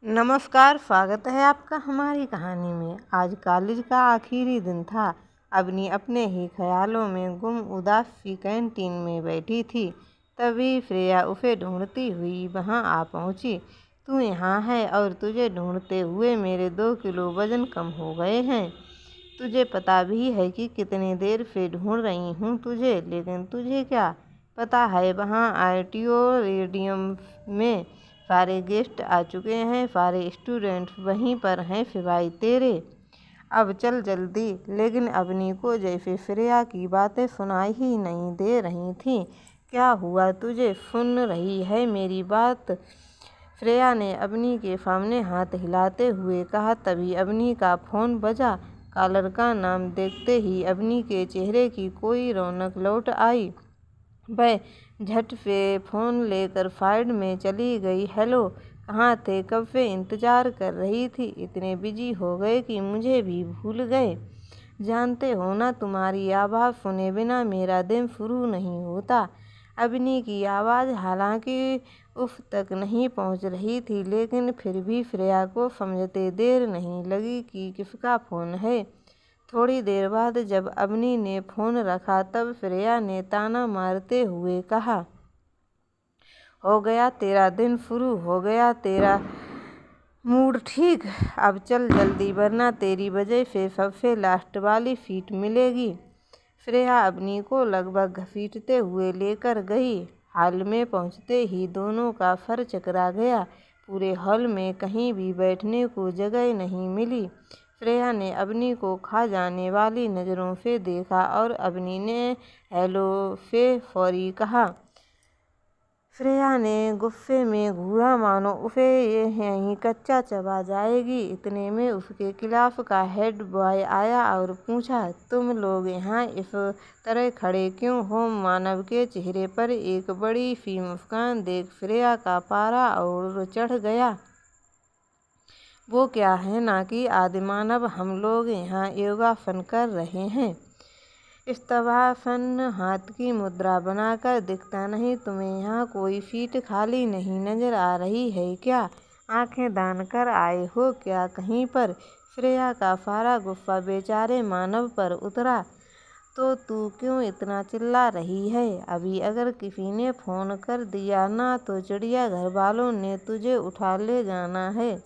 नमस्कार, स्वागत है आपका हमारी कहानी में। आज कॉलेज का आखिरी दिन था। अवनी अपने ही ख्यालों में गुम उदास सी कैंटीन में बैठी थी। तभी श्रेया उसे ढूंढती हुई वहां आ पहुंची। तू यहाँ है और तुझे ढूंढते हुए मेरे 2 किलो वजन कम हो गए हैं। तुझे पता भी है कि कितनी देर से ढूंढ रही हूँ तुझे, लेकिन तुझे क्या पता है वहाँ ऑडिटोरियम में सारे गेस्ट आ चुके हैं, सारे स्टूडेंट वहीं पर हैं सिवाय तेरे। अब चल जल्दी। लेकिन अवनी को जैसे श्रेया की बातें सुनाई ही नहीं दे रही थीं। क्या हुआ तुझे, सुन रही है मेरी बात? श्रेया ने अवनी के सामने हाथ हिलाते हुए कहा। तभी अवनी का फ़ोन बजा। कॉलर का नाम देखते ही अवनी के चेहरे की कोई रौनक लौट आई। वह झट से फ़ोन लेकर साइड में चली गई। हेलो, कहाँ थे? कब से इंतज़ार कर रही थी। इतने बिजी हो गए कि मुझे भी भूल गए। जानते हो ना, तुम्हारी आवाज़ सुने बिना मेरा दिन शुरू नहीं होता। अवनी की आवाज़ हालांकि उफ तक नहीं पहुंच रही थी, लेकिन फिर भी श्रेया को समझते देर नहीं लगी कि किसका फ़ोन है। थोड़ी देर बाद जब अवनी ने फ़ोन रखा तब श्रेया ने ताना मारते हुए कहा, हो गया तेरा दिन शुरू, हो गया तेरा मूड ठीक। अब चल जल्दी, वरना तेरी वजह से सबसे लास्ट वाली सीट मिलेगी। श्रेया अवनी को लगभग घसीटते हुए लेकर गई। हॉल में पहुंचते ही दोनों का सर चकरा गया। पूरे हॉल में कहीं भी बैठने को जगह नहीं मिली। श्रेया ने अवनी को खा जाने वाली नज़रों से देखा और अवनी ने हेलो से सॉरी कहा। श्रेया ने गुस्से में घूरा, मानो उसे यहीं कच्चा चबा जाएगी। इतने में उसके क्लास का हेड बॉय आया और पूछा, तुम लोग यहाँ इस तरह खड़े क्यों हो? मानव के चेहरे पर एक बड़ी सी मुस्कान देख श्रेया का पारा और चढ़ गया। वो क्या है ना कि आदि मानव, हम लोग यहाँ योगासन कर रहे हैं। स्तवासन हाथ की मुद्रा बनाकर, दिखता नहीं तुम्हें यहाँ कोई सीट खाली नहीं नजर आ रही है क्या? आंखें दान कर आए हो क्या कहीं पर? श्रेया का सारा गुस्सा बेचारे मानव पर उतरा। तो तू क्यों इतना चिल्ला रही है? अभी अगर किसी ने फ़ोन कर दिया ना तो चिड़ियाघर वालों ने तुझे उठा ले जाना है।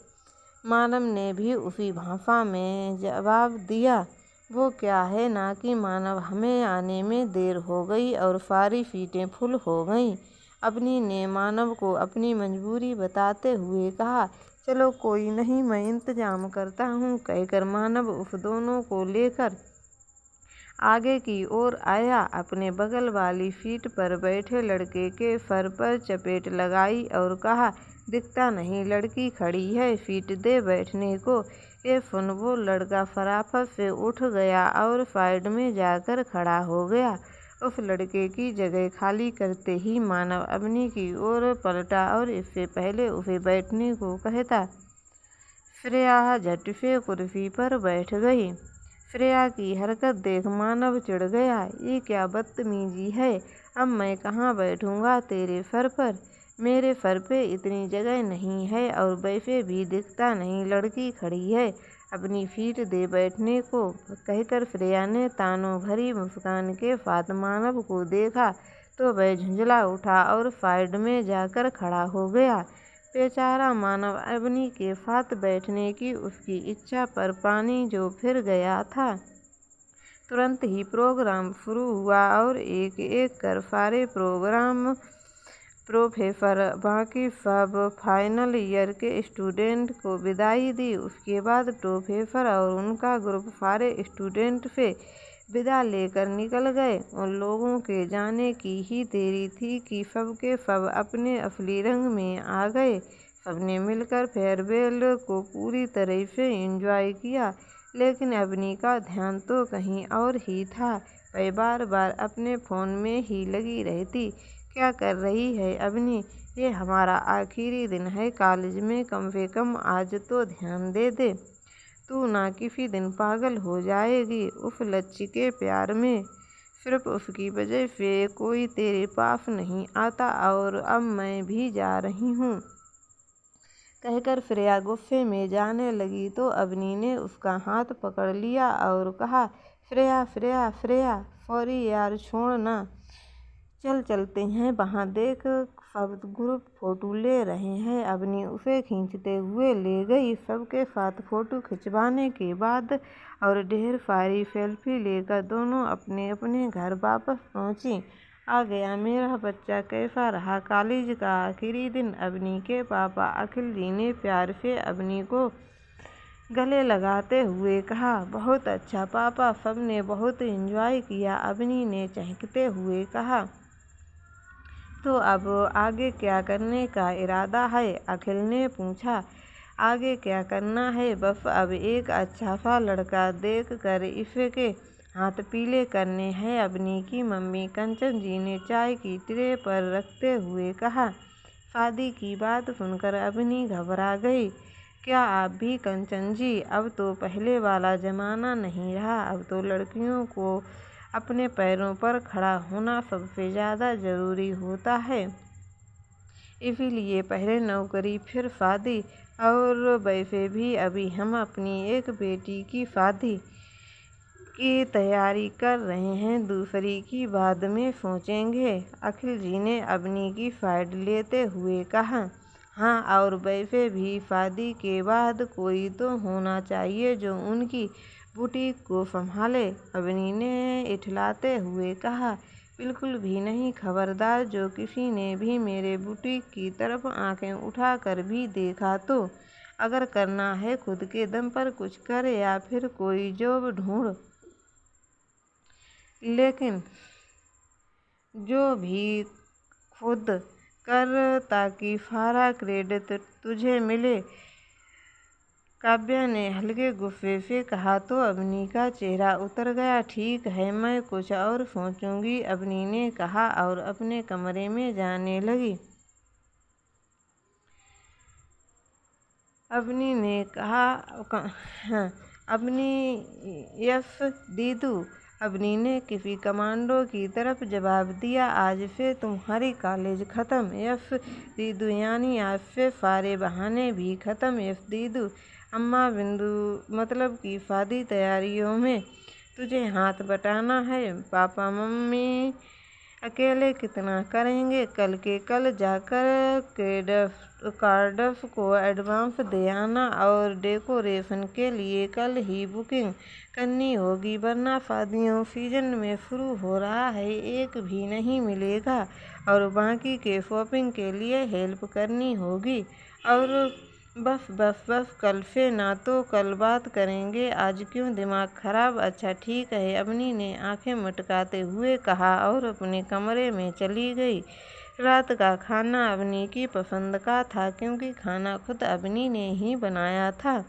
मानव ने भी उसी भाषा में जवाब दिया। वो क्या है ना कि मानव, हमें आने में देर हो गई और सारी सीटें फुल हो गईं। अवनी ने मानव को अपनी मजबूरी बताते हुए कहा, चलो कोई नहीं, मैं इंतजाम करता हूँ, कहकर मानव उस दोनों को लेकर आगे की ओर आया। अपने बगल वाली सीट पर बैठे लड़के के सर पर चपेट लगाई और कहा, दिखता नहीं लड़की खड़ी है, सीट दे बैठने को। ये सुन वो लड़का फटाफट से उठ गया और साइड में जाकर खड़ा हो गया। उस लड़के की जगह खाली करते ही मानव अवनी की ओर पलटा और इससे पहले उसे बैठने को कहता, श्रेया झट से कुर्सी पर बैठ गई। श्रेया की हरकत देख मानव चिढ़ गया। ये क्या बदतमीजी है? अब मैं कहाँ बैठूंगा? तेरे सर पर? मेरे सर पे इतनी जगह नहीं है और वैसे भी दिखता नहीं लड़की खड़ी है। अपनी सीट दे बैठने को, कहकर श्रेया ने तानों भरी मुस्कान के साथ मानव को देखा तो वह झुंझला उठा और साइड में जाकर खड़ा हो गया। बेचारा मानव अवनी के साथ बैठने की उसकी इच्छा पर पानी जो फिर गया था। तुरंत ही प्रोग्राम शुरू हुआ और एक एक कर सारे प्रोफेसर बाकी सब फाइनल ईयर के स्टूडेंट को विदाई दी। उसके बाद प्रोफेसर और उनका ग्रुप सारे स्टूडेंट से विदा लेकर निकल गए। उन लोगों के जाने की ही देरी थी कि सबके सब अपने असली रंग में आ गए। सबने मिलकर फेयरवेल को पूरी तरह से एंजॉय किया, लेकिन अवनी का ध्यान तो कहीं और ही था। वह बार बार अपने फ़ोन में ही लगी रहती। क्या कर रही है अवनी? ये हमारा आखिरी दिन है कॉलेज में, कम से कम आज तो ध्यान दे दे। तू ना किसी दिन पागल हो जाएगी उस लच्छी के प्यार में। सिर्फ उसकी वजह से कोई तेरे पास नहीं आता और अब मैं भी जा रही हूँ। कहकर श्रेया गुस्से में जाने लगी तो अवनी ने उसका हाथ पकड़ लिया और कहा, श्रेया श्रेया श्रेया सॉरी यार, छोड़ ना, चल चलते हैं, वहाँ देख सब ग्रुप फोटो ले रहे हैं। अवनी उसे खींचते हुए ले गई। सबके साथ फोटो खिंचवाने के बाद और ढेर सारी सेल्फी लेकर दोनों अपने अपने घर वापस पहुँची। आ गया मेरा बच्चा, कैसा रहा कॉलेज का आखिरी दिन? अवनी के पापा अखिल जी ने प्यार से अवनी को गले लगाते हुए कहा। बहुत अच्छा पापा, सबने बहुत एंजॉय किया, अवनी ने चहकते हुए कहा। तो अब आगे क्या करने का इरादा है? अखिल ने पूछा। आगे क्या करना है, बस अब एक अच्छा सा लड़का देख कर इसके हाथ पीले करने हैं, अवनी की मम्मी कंचन जी ने चाय की ट्रे पर रखते हुए कहा। शादी की बात सुनकर अवनी घबरा गई। क्या आप भी कंचन जी? अब तो पहले वाला जमाना नहीं रहा, अब तो लड़कियों को अपने पैरों पर खड़ा होना सबसे ज़्यादा ज़रूरी होता है, इसीलिए पहले नौकरी फिर शादी। और वैसे भी अभी हम अपनी एक बेटी की शादी की तैयारी कर रहे हैं, दूसरी की बाद में सोचेंगे, अखिल जी ने अवनी की साइड लेते हुए कहा। हाँ, और वैसे भी शादी के बाद कोई तो होना चाहिए जो उनकी बुटीक को संभाले, अवनी ने इठलाते हुए कहा। बिल्कुल भी नहीं, खबरदार जो किसी ने भी मेरे बुटीक की तरफ आंखें उठाकर भी देखा तो अगर करना है खुद के दम पर कुछ कर या फिर कोई जॉब ढूंढ, लेकिन जो भी खुद कर ताकि सारा क्रेडिट तुझे मिले, काव्या ने हल्के गुस्से से कहा। तो अवनी का चेहरा उतर गया। ठीक है, मैं कुछ और सोचूंगी, अवनी ने कहा और अपने कमरे में जाने लगी। अवनी ने कहा, अवनी यस दीदू, अवनी ने किसी कमांडो की तरफ जवाब दिया। आज से तुम्हारी कॉलेज ख़त्म। यस दीदू, यानी आज से सारे बहाने भी ख़त्म। यस दीदू, अम्मा बिंदु मतलब कि शादी तैयारियों में तुझे हाथ बटाना है, पापा मम्मी अकेले कितना करेंगे? कल के कल जाकर कार्ड्स को एडवांस दे आना और डेकोरेशन के लिए कल ही बुकिंग करनी होगी, वरना शादियों सीजन में शुरू हो रहा है, एक भी नहीं मिलेगा, और बाकी के शॉपिंग के लिए हेल्प करनी होगी। और बस बस बस, कल से ना तो कल बात करेंगे, आज क्यों दिमाग खराब? अच्छा ठीक है, अवनी ने आंखें मटकाते हुए कहा और अपने कमरे में चली गई। रात का खाना अवनी की पसंद का था, क्योंकि खाना खुद अवनी ने ही बनाया था।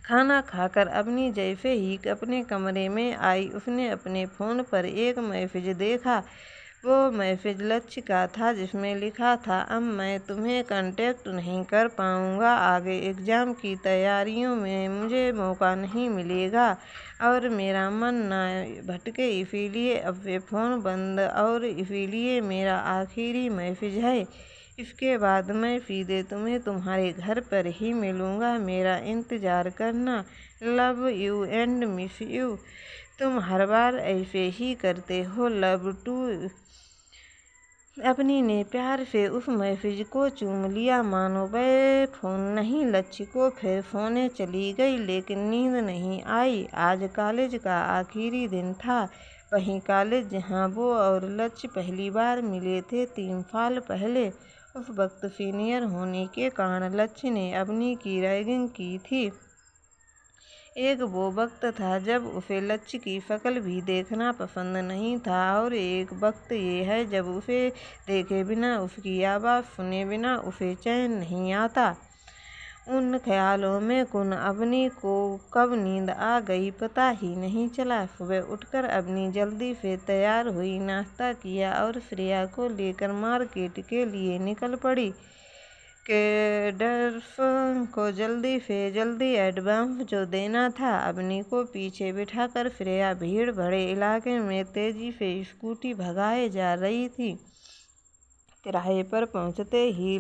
खाना खाकर अवनी जैसे ही अपने कमरे में आई, उसने अपने फ़ोन पर एक मैसेज देखा। वो मैसेज लक्ष्य का था, जिसमें लिखा था, अब मैं तुम्हें कांटेक्ट नहीं कर पाऊँगा, आगे एग्ज़ाम की तैयारियों में मुझे मौका नहीं मिलेगा और मेरा मन ना भटके, इसीलिए अब ये फ़ोन बंद और इसीलिए मेरा आखिरी मैसेज है। इसके बाद मैं सीधे तुम्हें तुम्हारे घर पर ही मिलूँगा, मेरा इंतज़ार करना। Love you and miss you. तुम हर बार ऐसे ही करते हो, लव टू। अवनी ने प्यार से उस मैसेज को चूम लिया, मानो वह फ़ोन नहीं लक्ष्य को फिर सोने चली गई, लेकिन नींद नहीं आई। आज कॉलेज का आखिरी दिन था, वहीं कॉलेज जहां वो और लक्ष्य पहली बार मिले थे 3 साल पहले। उस वक्त सीनियर होने के कारण लक्ष्य ने अवनी की रैगिंग की थी। एक वो वक्त था जब उसे लक्ष्य की शक्ल भी देखना पसंद नहीं था, और एक वक्त ये है जब उसे देखे बिना, उसकी आवाज़ सुने बिना उसे चैन नहीं आता। उन ख्यालों में कुन अवनी को कब नींद आ गई पता ही नहीं चला। सुबह उठकर अवनी जल्दी से तैयार हुई, नाश्ता किया और श्रेया को लेकर मार्केट के लिए निकल पड़ी। कैडर्स को जल्दी से जल्दी एडवांस जो देना था, अवनी को पीछे बिठाकर श्रेया भीड़ भरे इलाके में तेजी से स्कूटी भगाए जा रही थी। तिराहे पर पहुंचते ही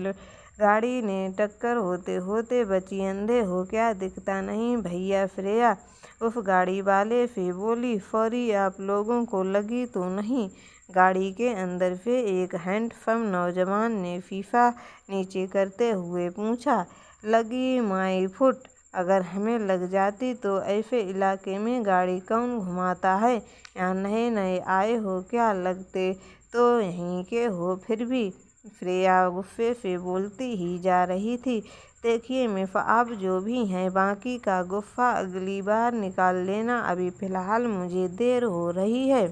गाड़ी ने टक्कर होते होते बची, अंधे हो क्या दिखता नहीं भैया। श्रेया उस गाड़ी वाले से बोली, फौरी आप लोगों को लगी तो नहीं। गाड़ी के अंदर से एक हैंडसम नौजवान ने शीशा नीचे करते हुए पूछा, लगी माई फुट, अगर हमें लग जाती तो ऐसे इलाके में गाड़ी कौन घुमाता है। यहाँ नए नए आए हो क्या, लगते तो यहीं के हो फिर भी। श्रेया गुस्से से बोलती ही जा रही थी, देखिए मिस, आप जो भी हैं बाकी का गुस्सा अगली बार निकाल लेना, अभी फ़िलहाल मुझे देर हो रही है।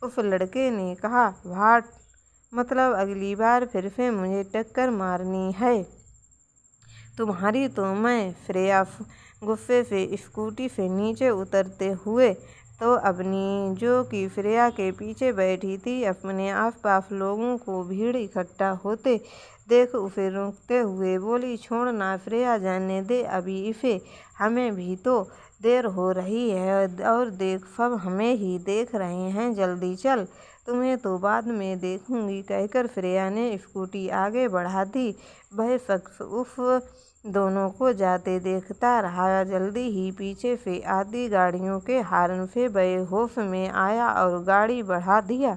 उस लड़के ने कहा, वाट, मतलब अगली बार फिर से मुझे टक्कर मारनी है तुम्हारी तो मैं। श्रेया गुस्से से स्कूटी से नीचे उतरते हुए तो अपनी, जो कि श्रेया के पीछे बैठी थी, अपने आसपास लोगों को भीड़ इकट्ठा होते देख उसे रोकते हुए बोली, छोड़ना श्रेया, जाने दे अभी इसे, हमें भी तो देर हो रही है, और देख सब हमें ही देख रहे हैं, जल्दी चल, तुम्हें तो बाद में देखूंगी। कहकर श्रेया ने स्कूटी आगे बढ़ा दी। वह शख्स उस दोनों को जाते देखता रहा। जल्दी ही पीछे से आती गाड़ियों के हॉर्न से वह होश में आया और गाड़ी बढ़ा दिया।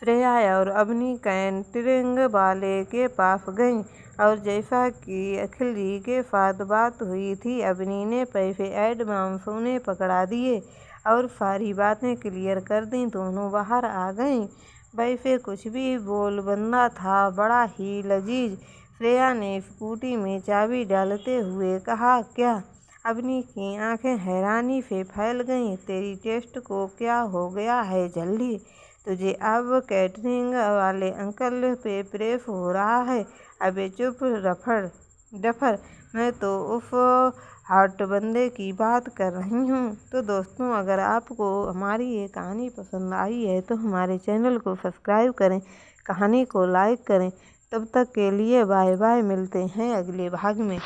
श्रेया और अपनी कैटरिंग वाले के पास गई और जैसा कि अखिल जी के साथ बात हुई थी, अवनी ने पैसे एडवांस उन्हें पकड़ा दिए और सारी बातें क्लियर कर दी। दोनों बाहर आ गईं। वैसे कुछ भी बोल बंदा था, बड़ा ही लजीज। श्रेया ने स्कूटी में चाबी डालते हुए कहा, क्या? अवनी की आंखें हैरानी से फैल गईं। तेरी टेस्ट को क्या हो गया है जल्दी? तुझे अब कैटरिंग वाले अंकल पे प्रेस हो रहा है। अबे चुप डफर, मैं तो उस हॉट बंदे की बात कर रही हूँ। तो दोस्तों, अगर आपको हमारी ये कहानी पसंद आई है तो हमारे चैनल को सब्सक्राइब करें, कहानी को लाइक करें। तब तक के लिए बाय बाय, मिलते हैं अगले भाग में।